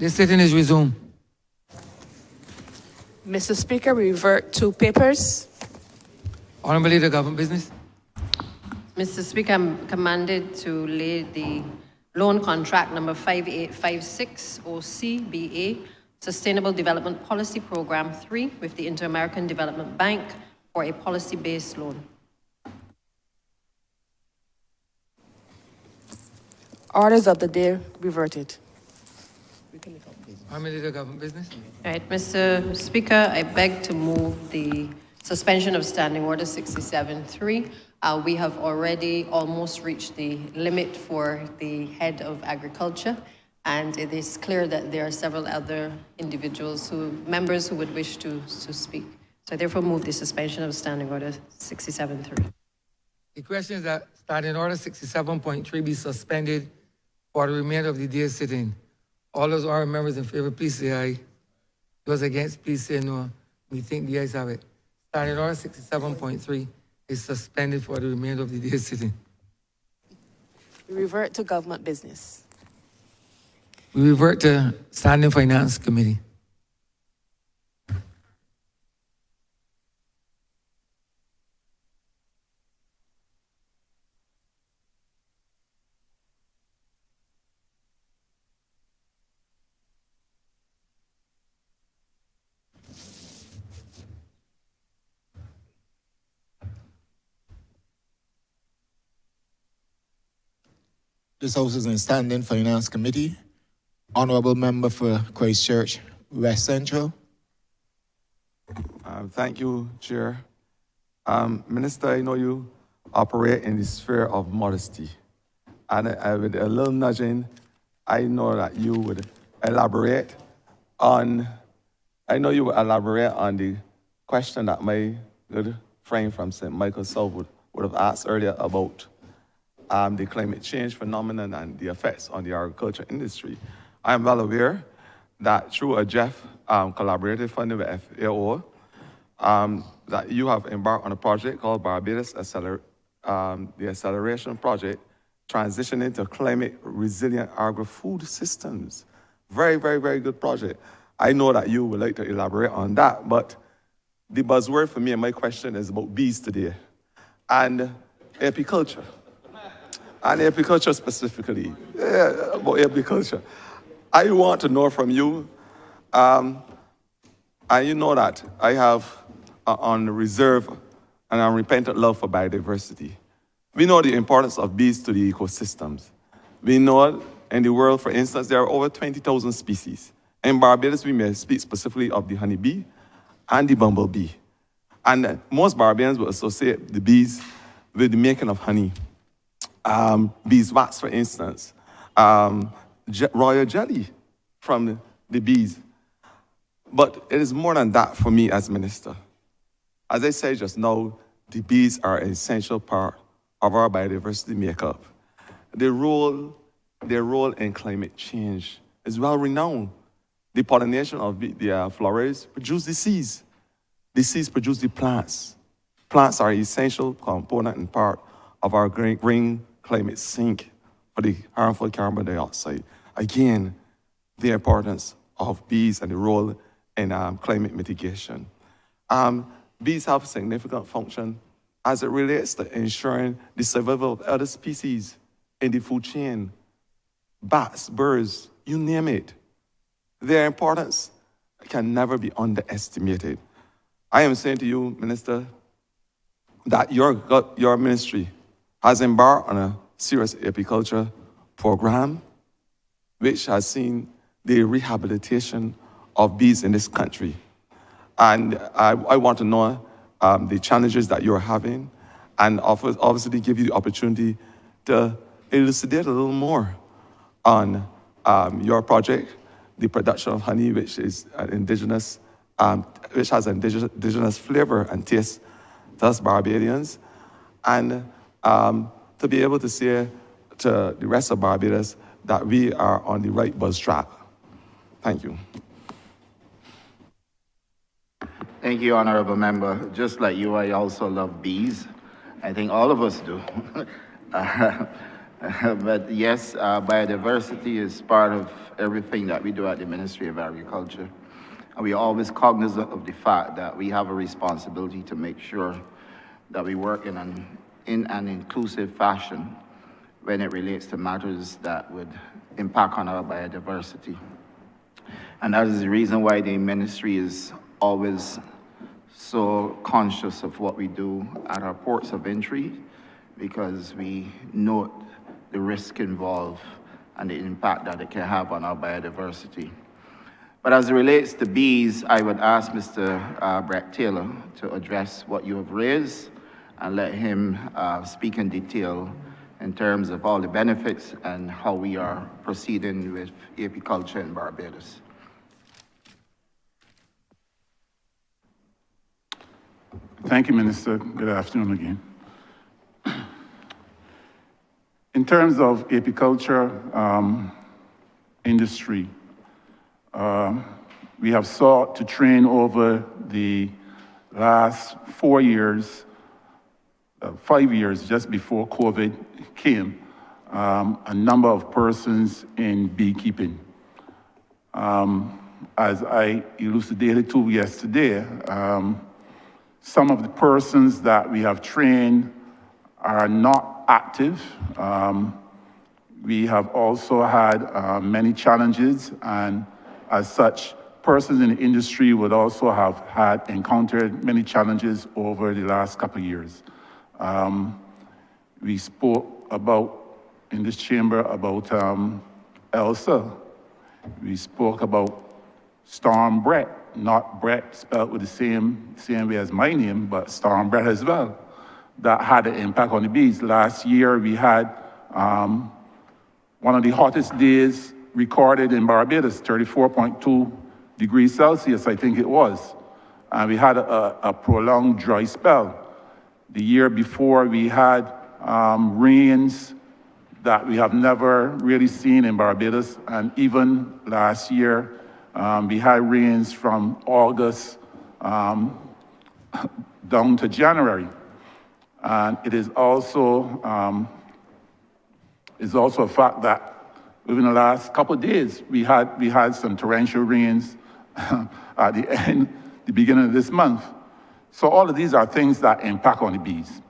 This sitting is resumed. Mr. Speaker, we revert to papers. Honourable Leader, Government Business. Mr. Speaker, I'm commanded to lay the loan contract number 5856 OCBA Sustainable Development Policy Program 3 with the Inter-American Development Bank for a policy-based loan. Orders of the day reverted. Honourable Leader, Government Business. All right, Mr. Speaker, I beg to move the suspension of Standing Order 67-3. We have already almost reached the limit for the head of agriculture, and it is clear that there are several other members who would wish to speak. So I therefore move the suspension of Standing Order 67-3. The question is that Standing Order 67.3 be suspended for the remainder of the day sitting. All those honourable members in favor, please say aye. Those against, please say no. We think the ayes have it. Standing Order 67.3 is suspended for the remainder of the day sitting. We revert to government business. We revert to Standing Finance Committee. This House is in Standing Finance Committee. Honourable Member for Christchurch West Central. Thank you, Chair. Minister, I know you operate in the sphere of modesty. And with a little nudging, I know that you would elaborate on the question that my good friend from St. Michael South would have asked earlier about the climate change phenomenon and the effects on the agriculture industry. I am well aware that through a Jeff collaborative funding with FAO, that you have embarked on a project called Barbados the Acceleration Project, transitioning to climate resilient agri-food systems. Very, very, very good project. I know that you would like to elaborate on that, but the buzzword for me and my question is about bees today and apiculture. And apiculture specifically, about apiculture. I want to know from you, and you know that I have on reserve and unrepentant love for biodiversity. We know the importance of bees to the ecosystems. We know in the world, for instance, there are over 20,000 species. In Barbados, we may speak specifically of the honeybee and the bumblebee. And most Barbadians will associate the bees with the making of honey. Beeswax, for instance, royal jelly from the bees. But it is more than that for me as minister. As I said just now, the bees are an essential part of our biodiversity makeup. Their role in climate change is well renowned. The pollination of the flowers produce the seeds. The seeds produce the plants. Plants are an essential component and part of our green climate sink for the harmful carbon dioxide. Again, the importance of bees and the role in climate mitigation. Bees have significant function as it relates to ensuring the survival of other species in the food chain. Bats, birds, you name it. Their importance can never be underestimated. I am saying to you, Minister, that your ministry has embarked on a serious apiculture program which has seen the rehabilitation of bees in this country. And I want to know the challenges that you're having and obviously give you the opportunity to elucidate a little more on your project, the production of honey, which is indigenous, which has indigenous flavor and taste to us Barbadians, and to be able to say to the rest of Barbados that we are on the right buzz track. Thank you. Thank you, Honourable Member. Just like you, I also love bees. I think all of us do. But yes, biodiversity is part of everything that we do at the Ministry of Agriculture. And we are always cognizant of the fact that we have a responsibility to make sure that we work in an inclusive fashion when it relates to matters that would impact on our biodiversity. And that is the reason why the ministry is always so conscious of what we do at our ports of entry, because we note the risk involved and the impact that it can have on our biodiversity. But as it relates to bees, I would ask Mr. Brett Taylor to address what you have raised and let him speak in detail in terms of all the benefits and how we are proceeding with apiculture in Barbados. Thank you, Minister. Good afternoon again. In terms of apiculture industry, we have sought to train over the last 4 years, 5 years just before COVID came, a number of persons in beekeeping. As I elucidated to yesterday, some of the persons that we have trained are not active. We have also had many challenges, and as such, persons in the industry would also have encountered many challenges over the last couple of years. We spoke about, in this chamber, about Elsa. We spoke about Storm Brett, not Brett spelled with the same way as my name, but Storm Brett as well. That had an impact on the bees. Last year, we had one of the hottest days recorded in Barbados, 34.2 degrees Celsius, I think it was. And we had a prolonged dry spell. The year before, we had rains that we have never really seen in Barbados. And even last year, we had rains from August down to January. And it is also a fact that within the last couple of days, we had some torrential rains at the beginning of this month. So all of these are things that impact on the bees.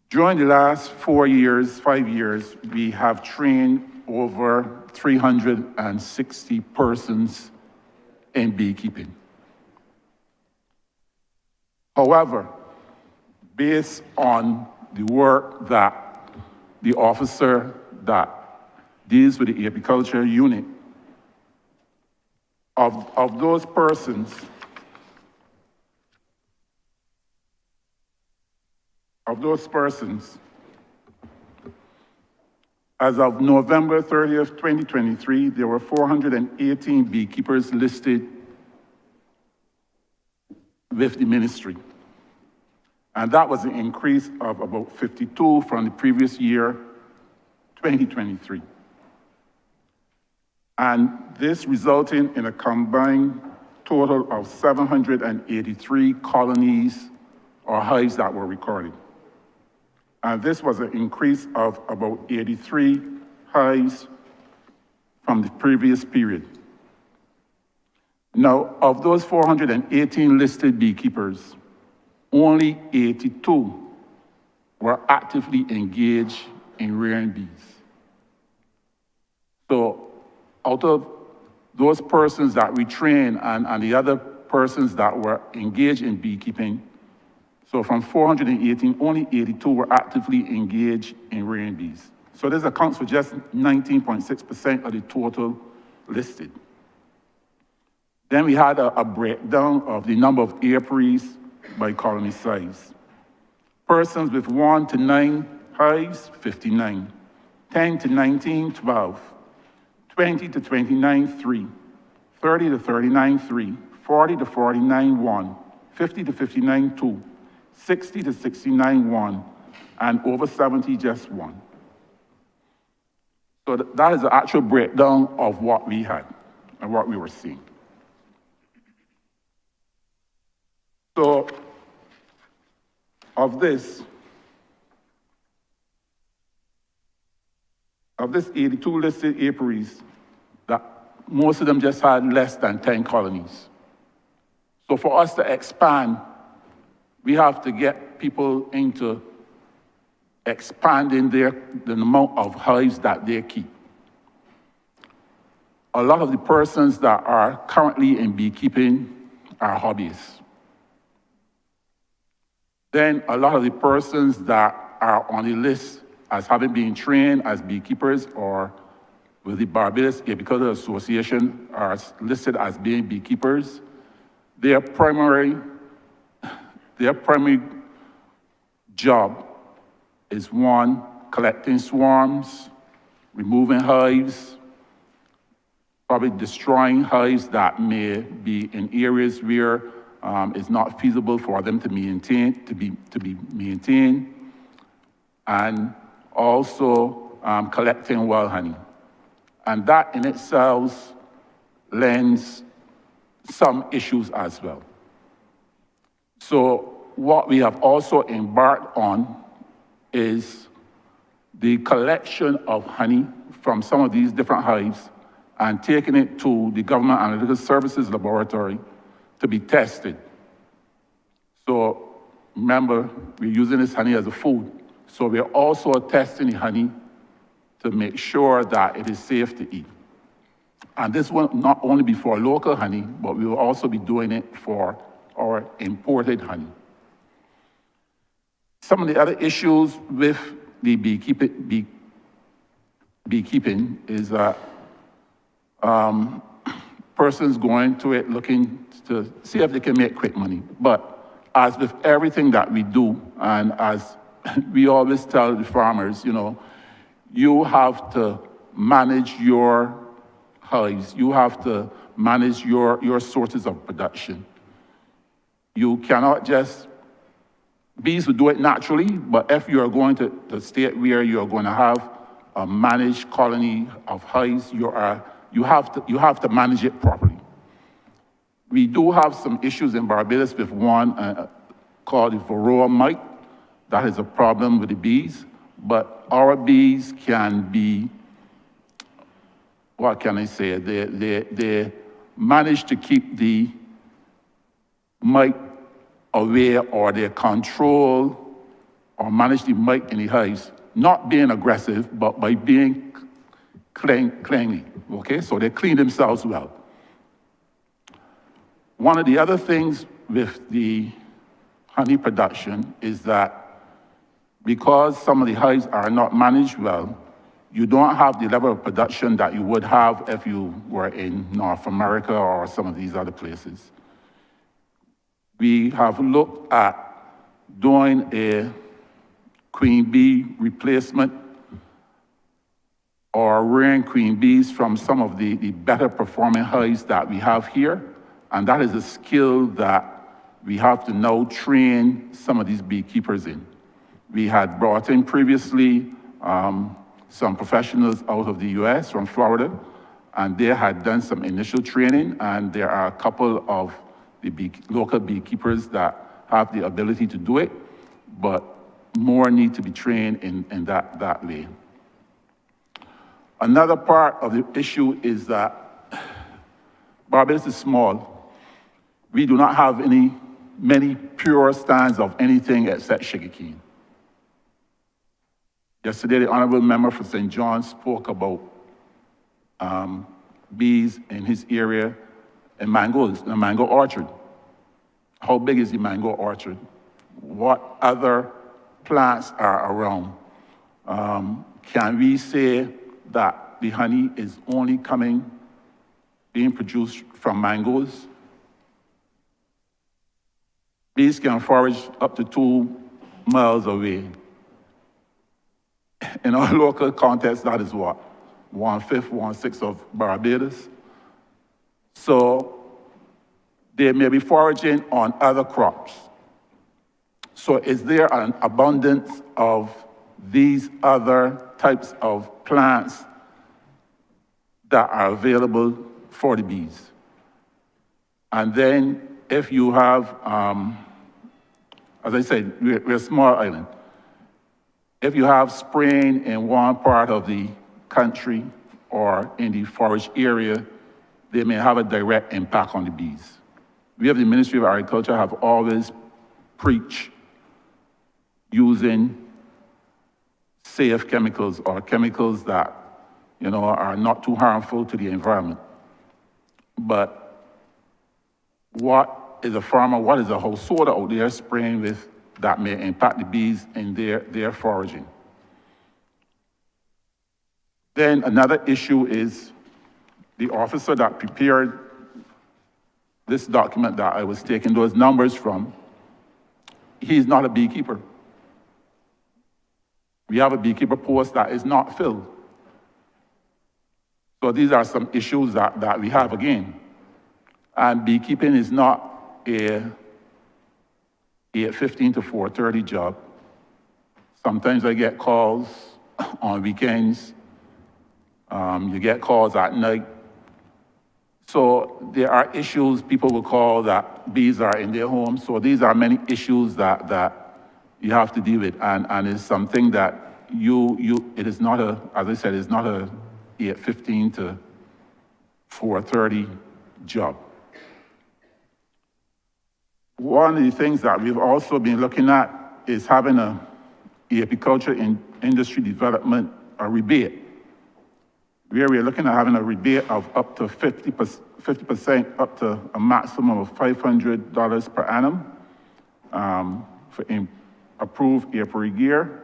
During the last 5 years, we have trained over 360 persons in beekeeping. However, based on the work that the officer that deals with the apiculture unit, of those persons, as of November 30th, 2023, there were 418 beekeepers listed with the ministry. And that was an increase of about 52 from the previous year, 2023. And this resulting in a combined total of 783 colonies or hives that were recorded. And this was an increase of about 83 hives from the previous period. Now, of those 418 listed beekeepers, only 82 were actively engaged in rearing bees. So out of those persons that we trained and the other persons that were engaged in beekeeping, so from 418, only 82 were actively engaged in rearing bees. So this accounts for just 19.6% of the total listed. Then we had a breakdown of the number of apiaries by colony size. Persons with 1 to 9 hives, 59. 10 to 19, 12. 20 to 29, 3. 30 to 39, 3. 40 to 49, 1. 50 to 59, 2. 60 to 69, 1. And over 70, just 1. So that is the actual breakdown of what we had and what we were seeing. So, of this, of this 82 listed apiaries, that most of them just had less than 10 colonies. So for us to expand, we have to get people into expanding the amount of hives that they keep. A lot of the persons that are currently in beekeeping are hobbyists. Then a lot of the persons that are on the list as having been trained as beekeepers or with the Barbados Apicultural Association are listed as being beekeepers. Their primary job is one, collecting swarms, removing hives, probably destroying hives that may be in areas where it's not feasible for them to be maintained, and also collecting wild honey. And that in itself lends some issues as well. So what we have also embarked on is the collection of honey from some of these different hives and taking it to the Government Analytical Services Laboratory to be tested. So remember, we're using this honey as a food. So we're also testing the honey to make sure that it is safe to eat. And this will not only be for local honey, but we will also be doing it for our imported honey. Some of the other issues with the beekeeping is that persons going to it looking to see if they can make quick money. But as with everything that we do, and as we always tell the farmers, you have to manage your hives. You have to manage your sources of production. You cannot just, bees will do it naturally, but if you are going to the state where you are going to have a managed colony of hives, you have to manage it properly. We do have some issues in Barbados with one called the varroa mite. That is a problem with the bees, but our bees can be, what can I say? They manage to keep the mite away, or they control or manage the mite in the hives, not being aggressive, but by being cleanly, okay? So they clean themselves well. One of the other things with the honey production is that because some of the hives are not managed well, you don't have the level of production that you would have if you were in North America or some of these other places. We have looked at doing a queen bee replacement or rearing queen bees from some of the better performing hives that we have here. And that is a skill that we have to now train some of these beekeepers in. We had brought in previously some professionals out of the US from Florida, and they had done some initial training, and there are a couple of the local beekeepers that have the ability to do it, but more need to be trained in that way. Another part of the issue is that Barbados is small. We do not have many pure stands of anything except sugarcane. Yesterday, the Honourable Member for St. John spoke about bees in his area and mangoes, in a mango orchard. How big is the mango orchard? What other plants are around? Can we say that the honey is only being produced from mangoes? Bees can forage up to 2 miles away. In our local context, that is what? 1/5, 1/6 of Barbados. So they may be foraging on other crops. So is there an abundance of these other types of plants that are available for the bees? And then if you have, as I said, we're a small island. If you have spraying in one part of the country or in the forest area, they may have a direct impact on the bees. We of the Ministry of Agriculture have always preached using safe chemicals or chemicals that, are not too harmful to the environment. But what is a farmer, what is a householder out there spraying with that may impact the bees in their foraging? Then another issue is the officer that prepared this document that I was taking those numbers from, he's not a beekeeper. We have a beekeeper post that is not filled. So these are some issues that we have again. And beekeeping is not a 8:15 to 4:30 job. Sometimes I get calls on weekends. You get calls at night. So there are issues people will call that bees are in their homes. So these are many issues that you have to deal with. And it's something that it is not as I said, it's not a 8:15 to 4:30 job. One of the things that we've also been looking at is having a apiculture industry development, a rebate, where we're looking at having a rebate of up to 50%, up to a maximum of $500 per annum for approved apiary gear,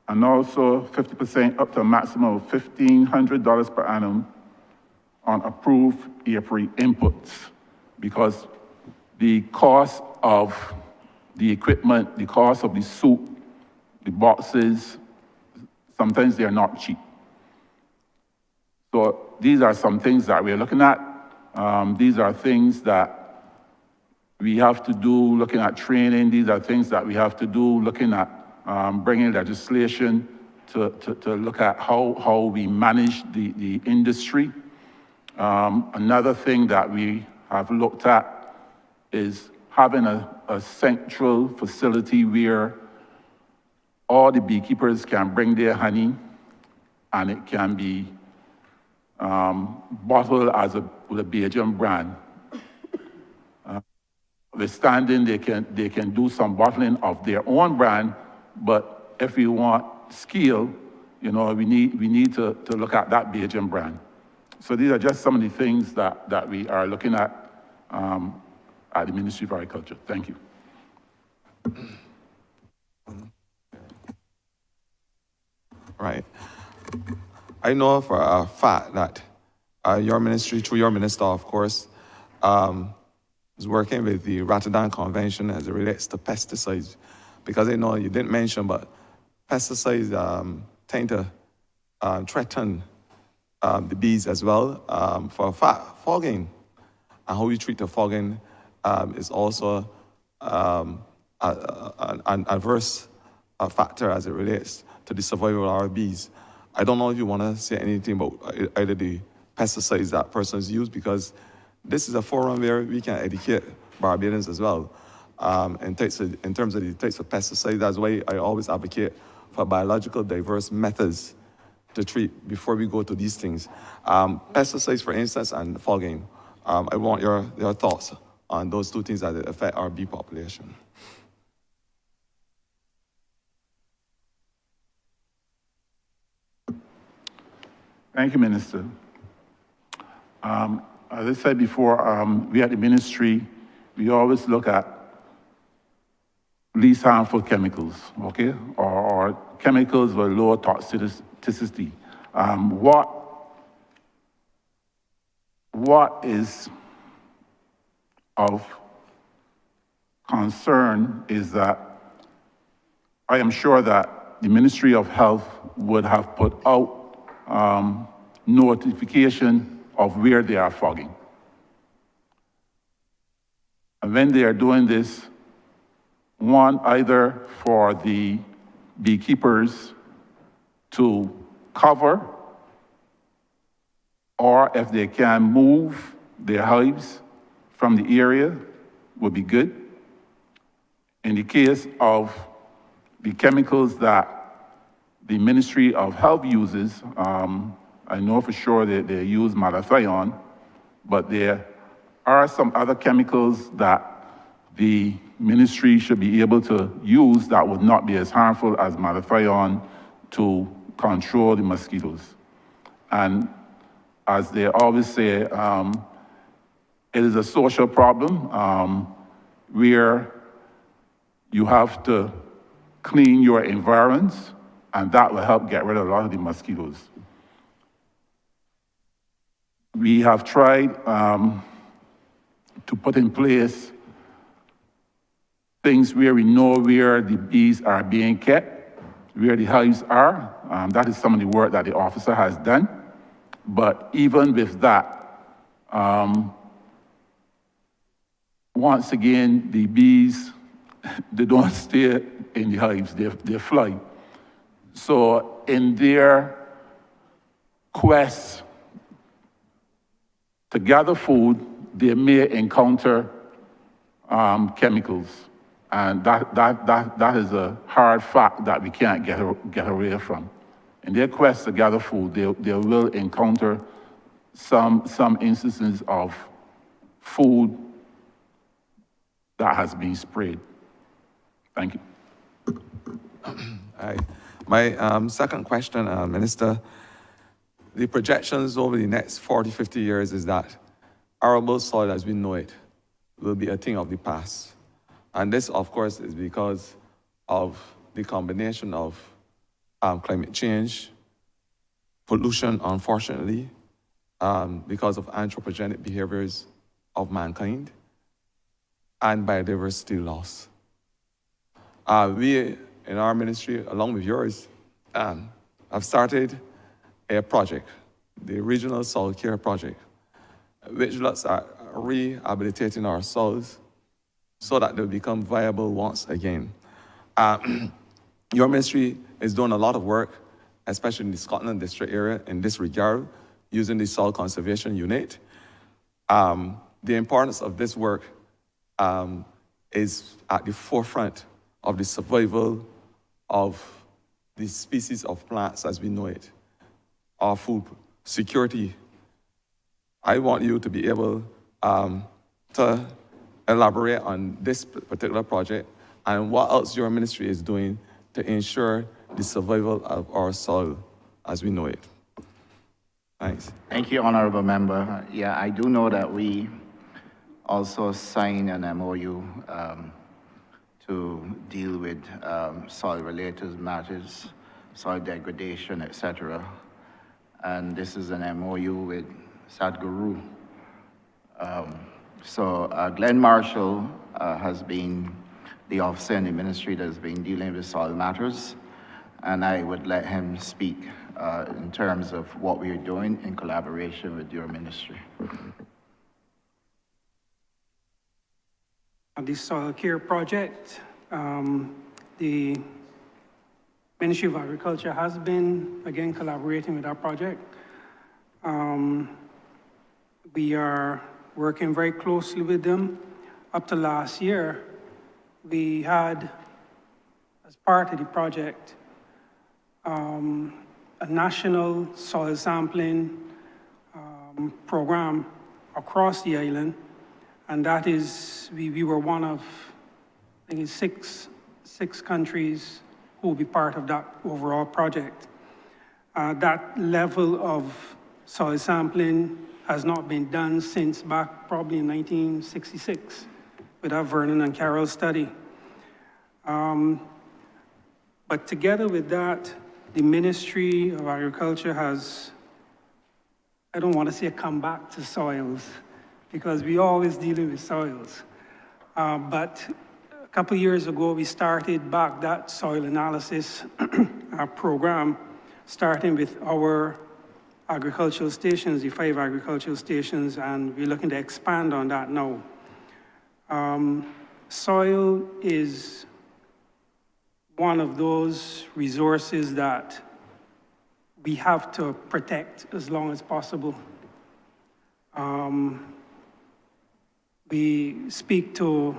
and also 50% up to a maximum of $1,500 per annum on approved apiary inputs, because the cost of the equipment, the cost of the soup, the boxes, sometimes they are not cheap. So these are some things that we're looking at. These are things that we have to do looking at training. These are things that we have to do looking at bringing legislation to look at how we manage the industry. Another thing that we have looked at is having a central facility where all the beekeepers can bring their honey and it can be bottled with a Belgian brand. Withstanding, they can do some bottling of their own brand, but if we want scale, we need to look at that Belgian brand. So these are just some of the things that we are looking at the Ministry of Agriculture. Thank you. Right. I know for a fact that your ministry, through your minister, of course, is working with the Rotterdam Convention as it relates to pesticides. Because I know you didn't mention, but pesticides tend to threaten the bees as well. For a fact, fogging and how you treat the fogging is also an adverse factor as it relates to the survival of our bees. I don't know if you want to say anything about either the pesticides that persons use, because this is a forum where we can educate Barbadians as well in terms of the types of pesticides. That's why I always advocate for biological diverse methods to treat before we go to these things. Pesticides, for instance, and fogging. I want your thoughts on those two things that affect our bee population. Thank you, Minister. As I said before, we at the ministry, we always look at least harmful chemicals, okay? Or chemicals with lower toxicity. What is of concern is that I am sure that the Ministry of Health would have put out notification of where they are fogging. And when they are doing this, one, either for the beekeepers to cover, or if they can move their hives from the area, would be good. In the case of the chemicals that the Ministry of Health uses. I know for sure that they use malathion, but there are some other chemicals that the ministry should be able to use that would not be as harmful as malathion to control the mosquitoes. And as they always say, it is a social problem where you have to clean your environs, and that will help get rid of a lot of the mosquitoes. We have tried to put in place things where we know where the bees are being kept, where the hives are. That is some of the work that the officer has done. But even with that, once again, the bees, they don't stay in the hives, they fly. So in their quest to gather food, they may encounter chemicals. And that is a hard fact that we can't get away from. In their quest to gather food, they will encounter some instances of food that has been sprayed. Thank you. All right. My second question, Minister, the projections over the next 40, 50 years is that arable soil as we know it will be a thing of the past. And this, of course, is because of the combination of climate change, pollution, unfortunately, because of anthropogenic behaviors of mankind, and biodiversity loss. We, in our ministry, along with yours, have started a project, the Regional Soil Care Project, which looks at rehabilitating our soils so that they'll become viable once again. Your ministry is doing a lot of work, especially in the Scotland district area, in this regard, using the Soil Conservation Unit. The importance of this work is at the forefront of the survival of the species of plants as we know it, our food security. I want you to be able to elaborate on this particular project and what else your ministry is doing to ensure the survival of our soil as we know it. Thanks. Thank you, Honourable Member. Yeah, I do know that we also signed an MOU to deal with soil-related matters, soil degradation, etc. And this is an MOU with Sadhguru. So Glenn Marshall has been the officer in the ministry that has been dealing with soil matters, and I would let him speak in terms of what we are doing in collaboration with your ministry. The soil care project, the Ministry of Agriculture has been, again, collaborating with our project. We are working very closely with them. Up to last year, we had, as part of the project, a national soil sampling program across the island, and that is, we were one of, I think it's six countries who will be part of that overall project. That level of soil sampling has not been done since back probably in 1966 with our Vernon and Carroll study. But together with that, the Ministry of Agriculture has, I don't want to say come back to soils, because we always dealing with soils. But a couple of years ago, we started back that soil analysis program, starting with our agricultural stations, the 5 agricultural stations, and we're looking to expand on that now. Soil is one of those resources that we have to protect as long as possible. We speak to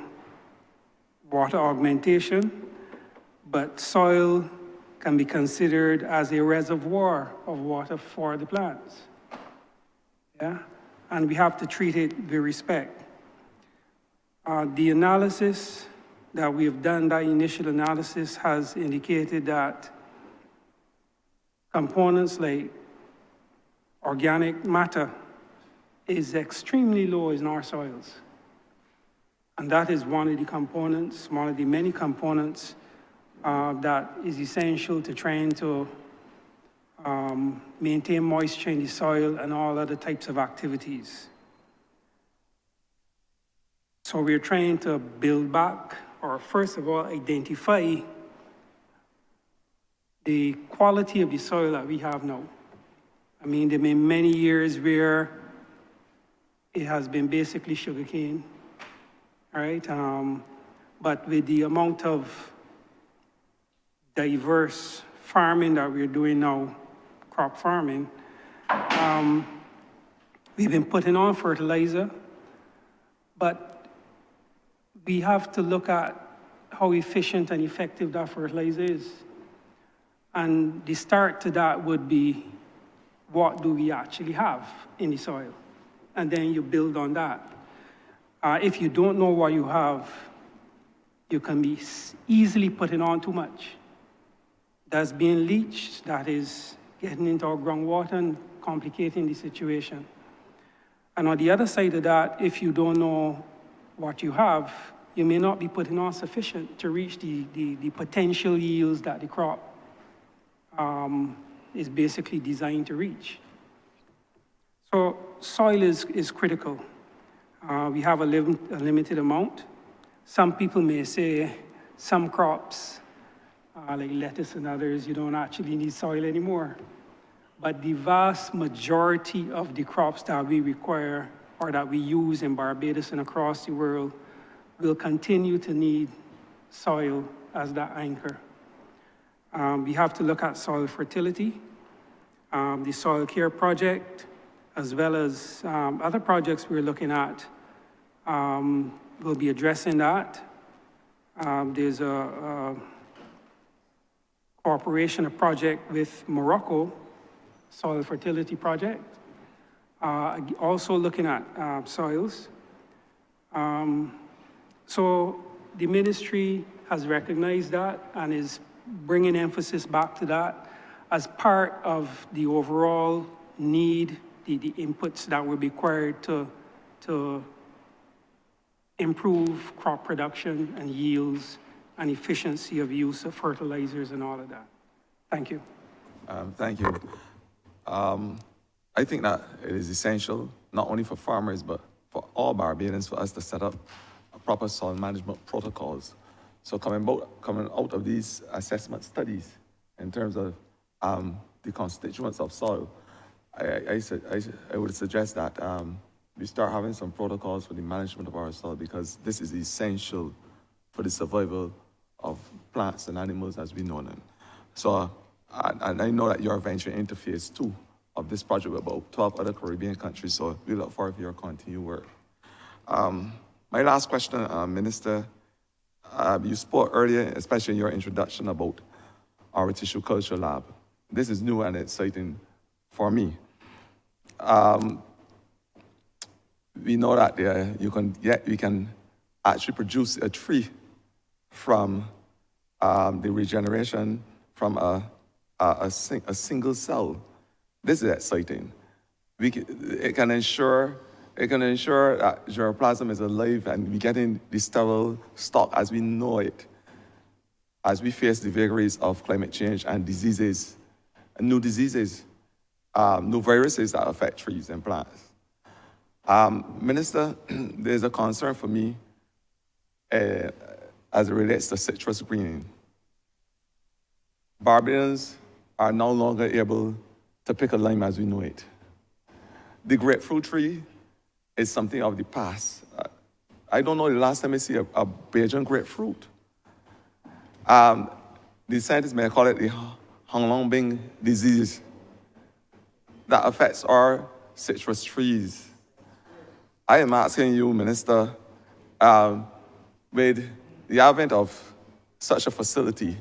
water augmentation, but soil can be considered as a reservoir of water for the plants. Yeah? And we have to treat it with respect. The analysis that we have done, that initial analysis has indicated that components like organic matter is extremely low in our soils. And that is one of the components, one of the many components that is essential to trying to maintain moisture in the soil and all other types of activities. So we're trying to build back, or first of all, identify the quality of the soil that we have now. I mean, there have been many years where it has been basically sugarcane, right? But with the amount of diverse farming that we're doing now, crop farming, we've been putting on fertilizer, but we have to look at how efficient and effective that fertilizer is. And the start to that would be, what do we actually have in the soil? And then you build on that. If you don't know what you have, you can be easily putting on too much. That's being leached, that is getting into our groundwater and complicating the situation. And on the other side of that, if you don't know what you have, you may not be putting on sufficient to reach the potential yields that the crop is basically designed to reach. So soil is critical. We have a limited amount. Some people may say some crops, like lettuce and others, you don't actually need soil anymore. But the vast majority of the crops that we require or that we use in Barbados and across the world will continue to need soil as that anchor. We have to look at soil fertility, the soil care project, as well as other projects we're looking at. We'll be addressing that. There's a cooperation, a project with Morocco, soil fertility project, also looking at soils. So the ministry has recognized that and is bringing emphasis back to that as part of the overall need, the inputs that will be required to improve crop production and yields and efficiency of use of fertilizers and all of that. Thank you. Thank you. I think that it is essential, not only for farmers, but for all Barbadians, for us to set up proper soil management protocols. So coming out of these assessment studies in terms of the constituents of soil, I would suggest that we start having some protocols for the management of our soil, because this is essential for the survival of plants and animals as we know them. So, and I know that you're venturing into phase 2 of this project with about 12 other Caribbean countries, so we look forward to your continued work. My last question, Minister, you spoke earlier, especially in your introduction, about our tissue culture lab. This is new and exciting for me. We know that we can actually produce a tree from the regeneration from a single cell. This is exciting. It can ensure that germplasm is alive and we get in the sterile stock as we know it, as we face the vagaries of climate change and diseases, new diseases, new viruses that affect trees and plants. Minister, there's a concern for me as it relates to citrus greening. Barbadians are no longer able to pick a lime as we know it. The grapefruit tree is something of the past. I don't know the last time I see a Bajan grapefruit. The scientists may call it the Honglongbing disease that affects our citrus trees. I am asking you, Minister, with the advent of such a facility,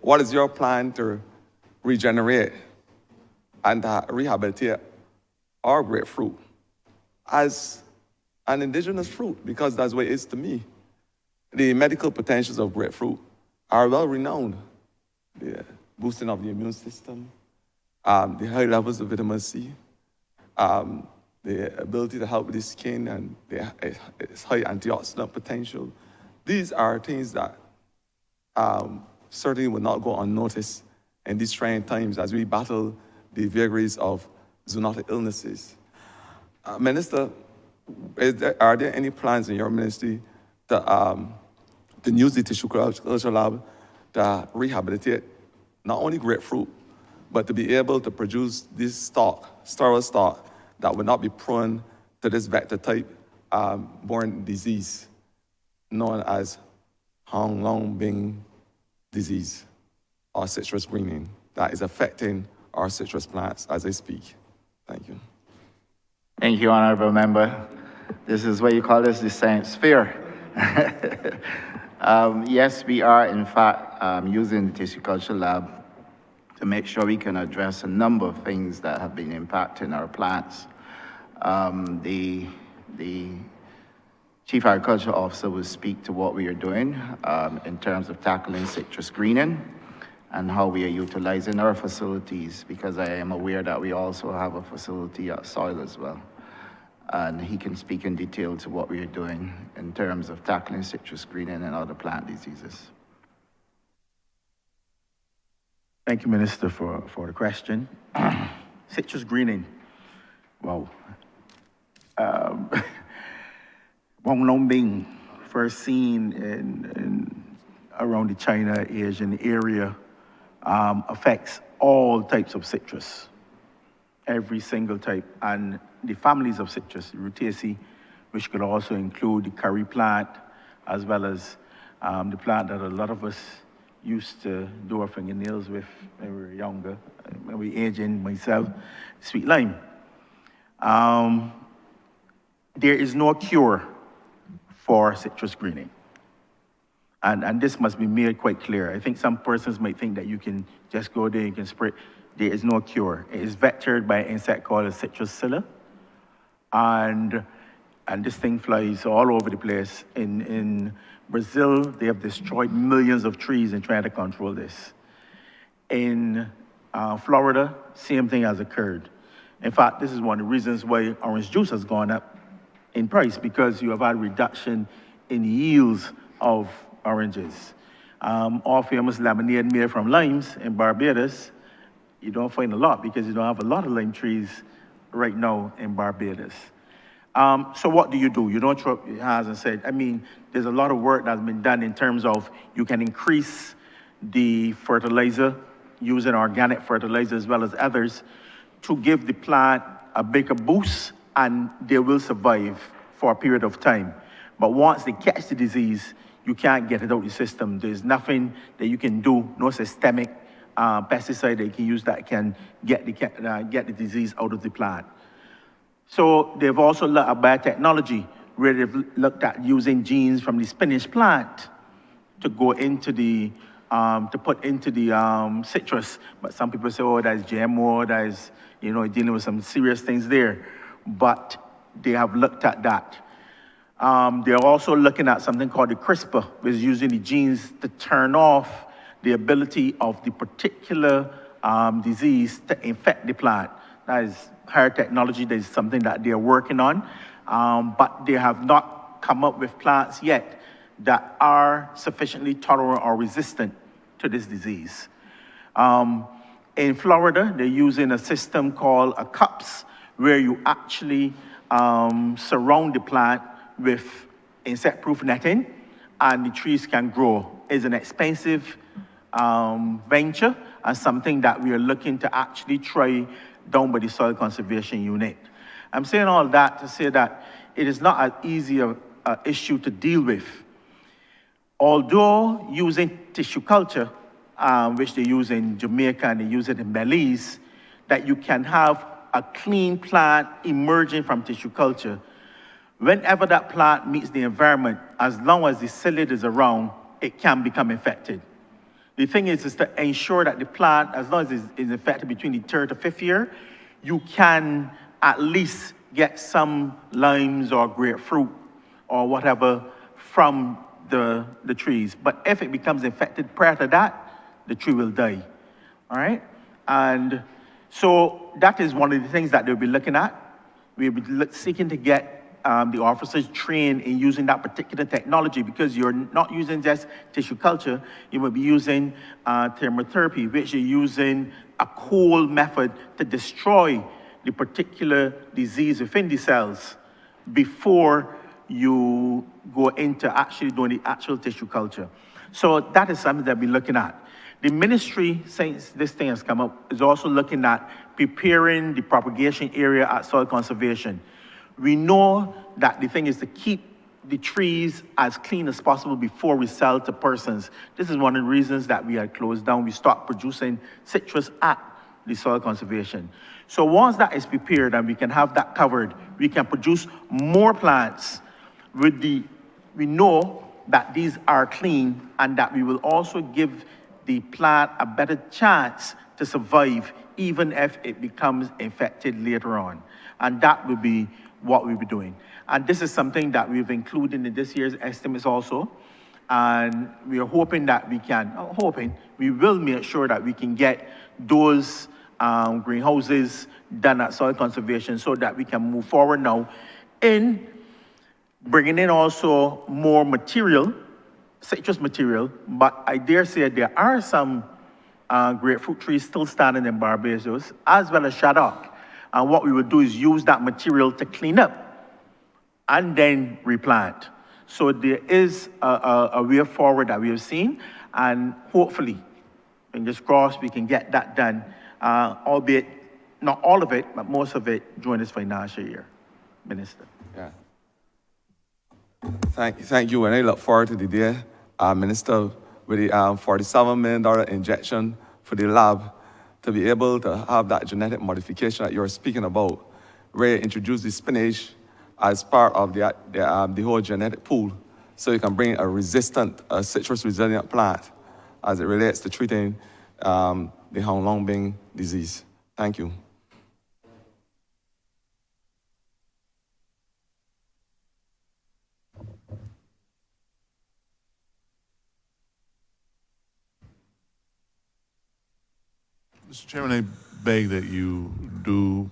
What is your plan to regenerate and rehabilitate our grapefruit as an indigenous fruit? Because that's what it is to me. The medical potentials of grapefruit are well renowned. The boosting of the immune system, the high levels of vitamin C, the ability to help with the skin and its high antioxidant potential. These are things that certainly will not go unnoticed in these trying times as we battle the vagaries of zoonotic illnesses. Minister, are there any plans in your ministry to use the tissue culture lab to rehabilitate not only grapefruit, but to be able to produce this sterile stock that would not be prone to this vector type borne disease known as Hong Long Bing disease or citrus greening that is affecting our citrus plants as I speak. Thank you. Thank you, Honourable Member. This is what you call this the science fair. Yes, we are in fact using the tissue culture lab to make sure we can address a number of things that have been impacting our plants. The Chief Agriculture Officer will speak to what we are doing in terms of tackling citrus greening and how we are utilizing our facilities, because I am aware that we also have a facility at Soil as well. And he can speak in detail to what we are doing in terms of tackling citrus greening and other plant diseases. Thank you, Minister, for the question. Citrus greening. Wow. Hong Long Bing, first seen in around the China, Asian area, affects all types of citrus, every single type, and the families of citrus, Rutaceae, which could also include the curry plant, as well as the plant that a lot of us used to do our fingernails with when we were younger, when we were aging, myself, sweet lime. There is no cure for citrus greening. And this must be made quite clear. I think some persons might think that you can just go there, you can spray. There is no cure. It is vectored by an insect called a citrusilla. And this thing flies all over the place. In Brazil, they have destroyed millions of trees in trying to control this. In Florida, same thing has occurred. In fact, this is one of the reasons why orange juice has gone up in price, because you have had a reduction in yields of oranges. Our famous lemonade made from limes in Barbados, you don't find a lot because you don't have a lot of lime trees right now in Barbados. So what do? You don't throw up your hands and say, I mean, there's a lot of work that's been done in terms of you can increase the fertilizer using organic fertilizer as well as others to give the plant a bigger boost, and they will survive for a period of time. But once they catch the disease, you can't get it out of the system. There's nothing that you can do, no systemic pesticide that you can use that can get the disease out of the plant. So they've also looked at biotechnology, where they've looked at using genes from the spinach plant to go into the, to put into the citrus. But some people say, oh, that's GMO, that's, you know, dealing with some serious things there. But they have looked at that. They're also looking at something called the CRISPR, which is using the genes to turn off the ability of the particular disease to infect the plant. That is higher technology. That is something that they're working on, but they have not come up with plants yet that are sufficiently tolerant or resistant to this disease. In Florida, they're using a system called a cups, where you actually surround the plant with insect-proof netting, and the trees can grow. It's an expensive venture, and something that we are looking to actually try down by the Soil Conservation Unit. I'm saying all that to say that it is not as easy an issue to deal with. Although using tissue culture, which they use in Jamaica and they use it in Belize, that you can have a clean plant emerging from tissue culture. Whenever that plant meets the environment, as long as the psyllid is around, it can become infected. The thing is to ensure that the plant, as long as it's infected between the third to fifth year, you can at least get some limes or grapefruit or whatever from the trees. But if it becomes infected prior to that, the tree will die, all right? And so that is one of the things that they'll be looking at. We'll be seeking to get the officers trained in using that particular technology, because you're not using just tissue culture, you will be using thermotherapy, which you're using a cold method to destroy the particular disease within the cells before you go into actually doing the actual tissue culture. So that is something that we're looking at. The ministry, since this thing has come up, is also looking at preparing the propagation area at soil conservation. We know that the thing is to keep the trees as clean as possible before we sell to persons. This is one of the reasons that we had closed down. We stopped producing citrus at the soil conservation. So once that is prepared and we can have that covered, we can produce more plants we know that these are clean, and that we will also give the plant a better chance to survive even if it becomes infected later on. And that will be what we'll be doing. And this is something that we've included in this year's estimates also. And we are hoping that we will make sure that we can get those greenhouses done at soil conservation, so that we can move forward now in bringing in also more material, citrus material. But I dare say there are some grapefruit trees still standing in Barbados, as well as shaddock. And what we will do is use that material to clean up and then replant. So there is a way forward that we have seen, and hopefully, fingers crossed, we can get that done, albeit not all of it, but most of it during this financial year, Minister. Yeah. Thank you, and I look forward to the day, Minister, with the $47 million injection for the lab, to be able to have that genetic modification that you're speaking about, where you introduce the spinach as part of the whole genetic pool, so you can bring a resistant, citrus-resilient plant as it relates to treating the Hong Long Bing disease. Thank you. Mr. Chairman, I beg that you do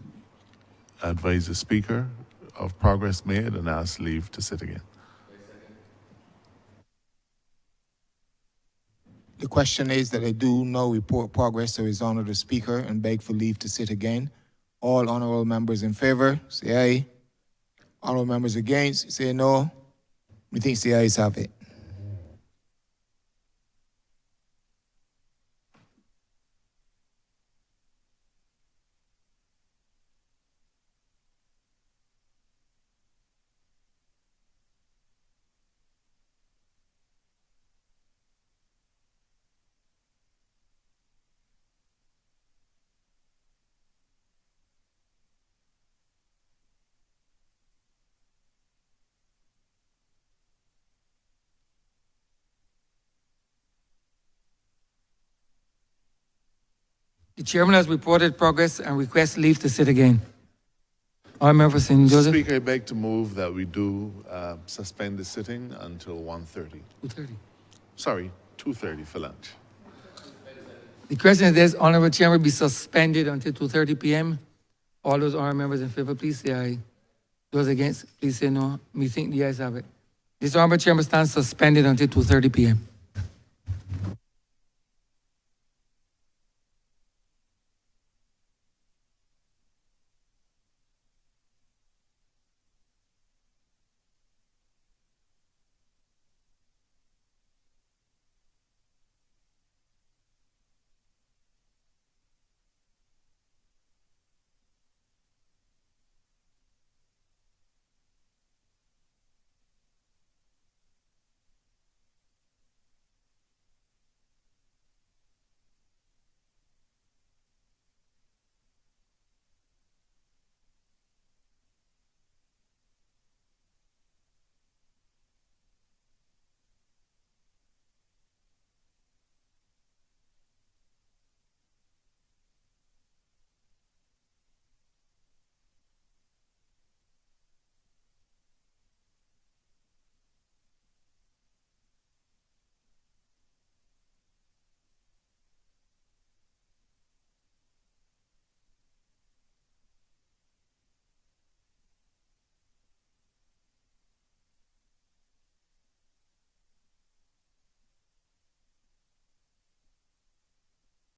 advise the Speaker of progress made and ask leave to sit again. The question is that I do now report progress to His Honor the Speaker and beg for leave to sit again. All honourable members in favour, say aye. Honourable members against, say no. Methinks the ayes have it. The chairman has reported progress and requests leave to sit again. All members in Joseph. Speaker, I beg to move that we do suspend the sitting until 1:30. 2:30. Sorry, 2:30 for lunch. The question is, this honorable chairman be suspended until 2:30 p.m. All those honorable members in favor, please say aye. Those against, please say no. Me think the ayes have it. This honorable chairman stands suspended until 2:30 p.m.